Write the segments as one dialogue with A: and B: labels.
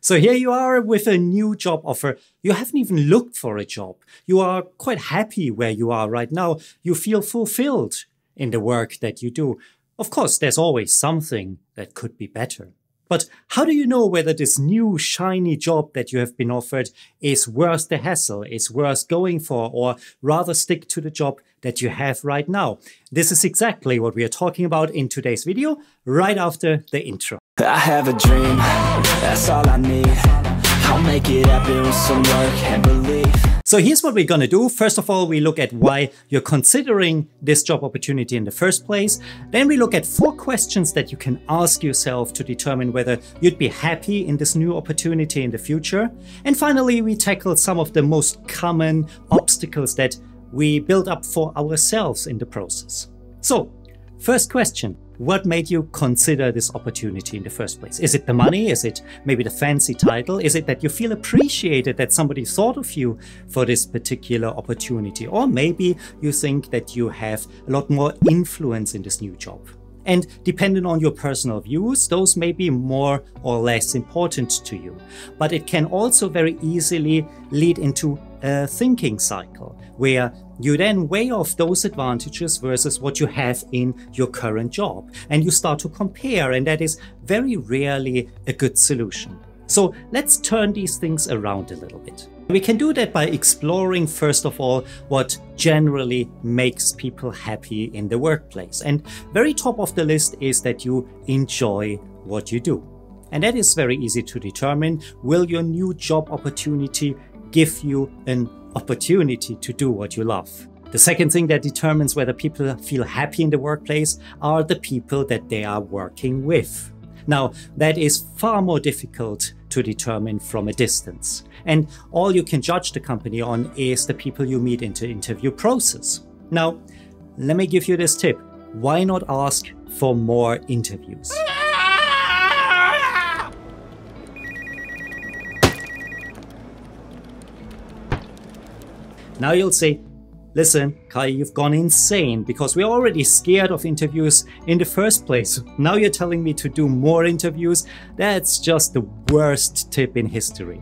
A: So here you are with a new job offer. You haven't even looked for a job. You are quite happy where you are right now. You feel fulfilled in the work that you do. Of course, there's always something that could be better. But how do you know whether this new shiny job that you have been offered is worth the hassle, is worth going for, or rather stick to the job that you have right now? This is exactly what we are talking about in today's video, right after the intro.
B: I have a dream, that's all I need. I'll make it happen with some work and belief.
A: So here's what we're going to do. First of all, we look at why you're considering this job opportunity in the first place. Then we look at 4 questions that you can ask yourself to determine whether you'd be happy in this new opportunity in the future. And finally, we tackle some of the most common obstacles that we build up for ourselves in the process. So, first question. What made you consider this opportunity in the first place? Is it the money? Is it maybe the fancy title? Is it that you feel appreciated that somebody thought of you for this particular opportunity? Or maybe you think that you have a lot more influence in this new job. And depending on your personal views, those may be more or less important to you. But it can also very easily lead into a thinking cycle where you then weigh off those advantages versus what you have in your current job. And you start to compare, and that is very rarely a good solution. So let's turn these things around a little bit. We can do that by exploring, first of all, what generally makes people happy in the workplace. And very top of the list is that you enjoy what you do. And that is very easy to determine. Will your new job opportunity give you an opportunity to do what you love? The second thing that determines whether people feel happy in the workplace are the people that they are working with. Now, that is far more difficult to determine from a distance. And all you can judge the company on is the people you meet in the interview process. Now, let me give you this tip. Why not ask for more interviews? Now you'll say, listen, Kai, you've gone insane because we're already scared of interviews in the first place. Now you're telling me to do more interviews? That's just the worst tip in history.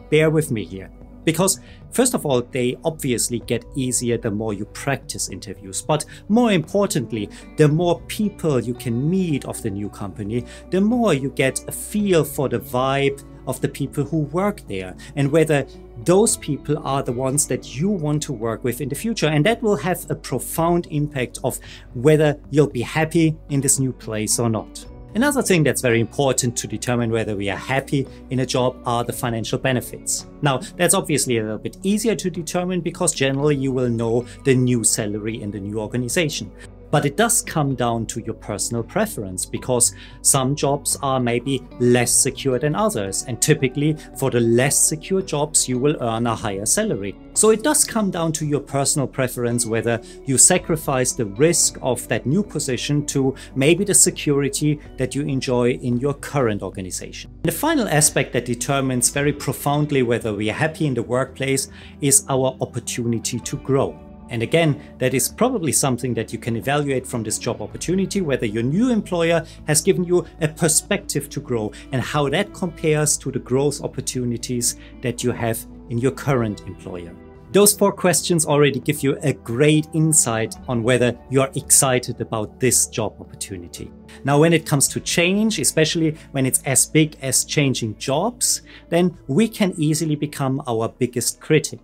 A: Bear with me here. Because first of all, they obviously get easier the more you practice interviews. But more importantly, the more people you can meet of the new company, the more you get a feel for the vibe of the people who work there and whether those people are the ones that you want to work with in the future. And that will have a profound impact of whether you'll be happy in this new place or not. Another thing that's very important to determine whether we are happy in a job are the financial benefits. Now, that's obviously a little bit easier to determine because generally you will know the new salary in the new organization. But it does come down to your personal preference because some jobs are maybe less secure than others. And typically for the less secure jobs, you will earn a higher salary. So it does come down to your personal preference whether you sacrifice the risk of that new position to maybe the security that you enjoy in your current organization. The final aspect that determines very profoundly whether we are happy in the workplace is our opportunity to grow. And again, that is probably something that you can evaluate from this job opportunity, whether your new employer has given you a perspective to grow and how that compares to the growth opportunities that you have in your current employer. Those 4 questions already give you a great insight on whether you are excited about this job opportunity. Now, when it comes to change, especially when it's as big as changing jobs, then we can easily become our biggest critic.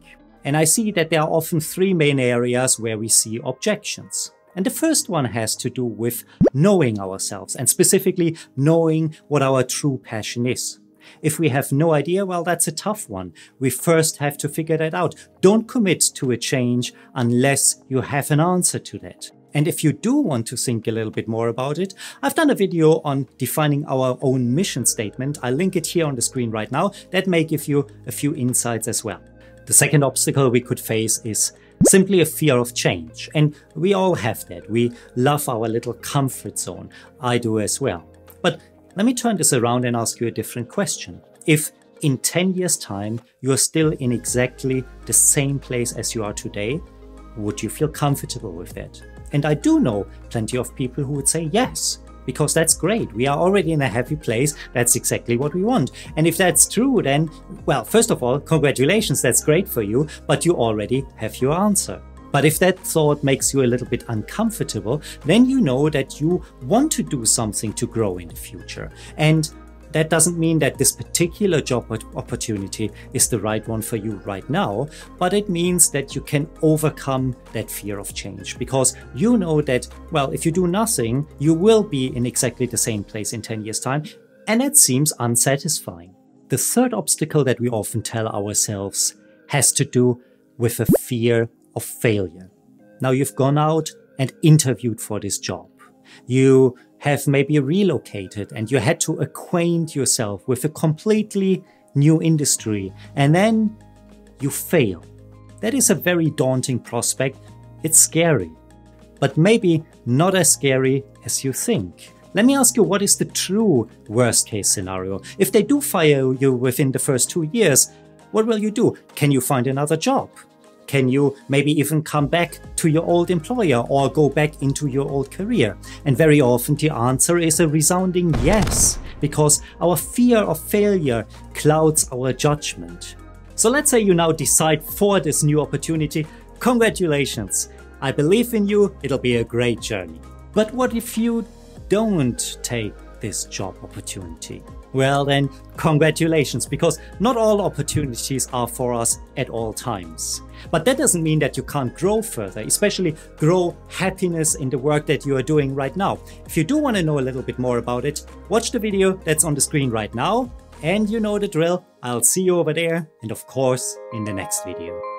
A: And I see that there are often 3 main areas where we see objections. And the first one has to do with knowing ourselves and specifically knowing what our true passion is. If we have no idea, well, that's a tough one. We first have to figure that out. Don't commit to a change unless you have an answer to that. And if you do want to think a little bit more about it, I've done a video on defining our own mission statement. I'll link it here on the screen right now. That may give you a few insights as well. The second obstacle we could face is simply a fear of change. And we all have that. We love our little comfort zone. I do as well. But let me turn this around and ask you a different question. If in 10 years' time, you're still in exactly the same place as you are today, would you feel comfortable with that? And I do know plenty of people who would say yes. because that's great. We are already in a happy place. That's exactly what we want. And if that's true, then, well, first of all, congratulations, that's great for you, but you already have your answer. But if that thought makes you a little bit uncomfortable, then you know that you want to do something to grow in the future. And that doesn't mean that this particular job opportunity is the right one for you right now, but it means that you can overcome that fear of change, because you know that, well, if you do nothing, you will be in exactly the same place in 10 years' time, and that seems unsatisfying. The third obstacle that we often tell ourselves has to do with a fear of failure. Now you've gone out and interviewed for this job. You have maybe relocated and you had to acquaint yourself with a completely new industry, and then you fail. That is a very daunting prospect. It's scary, but maybe not as scary as you think. Let me ask you, what is the true worst case scenario? If they do fire you within the first 2 years, what will you do? Can you find another job? Can you maybe even come back to your old employer or go back into your old career? And very often the answer is a resounding yes, because our fear of failure clouds our judgment. So let's say you now decide for this new opportunity. Congratulations! I believe in you, it'll be a great journey. But what if you don't take this job opportunity? Well then, congratulations, because not all opportunities are for us at all times. But that doesn't mean that you can't grow further, especially grow happiness in the work that you are doing right now. If you do want to know a little bit more about it, watch the video that's on the screen right now. And you know the drill. I'll see you over there, and of course in the next video.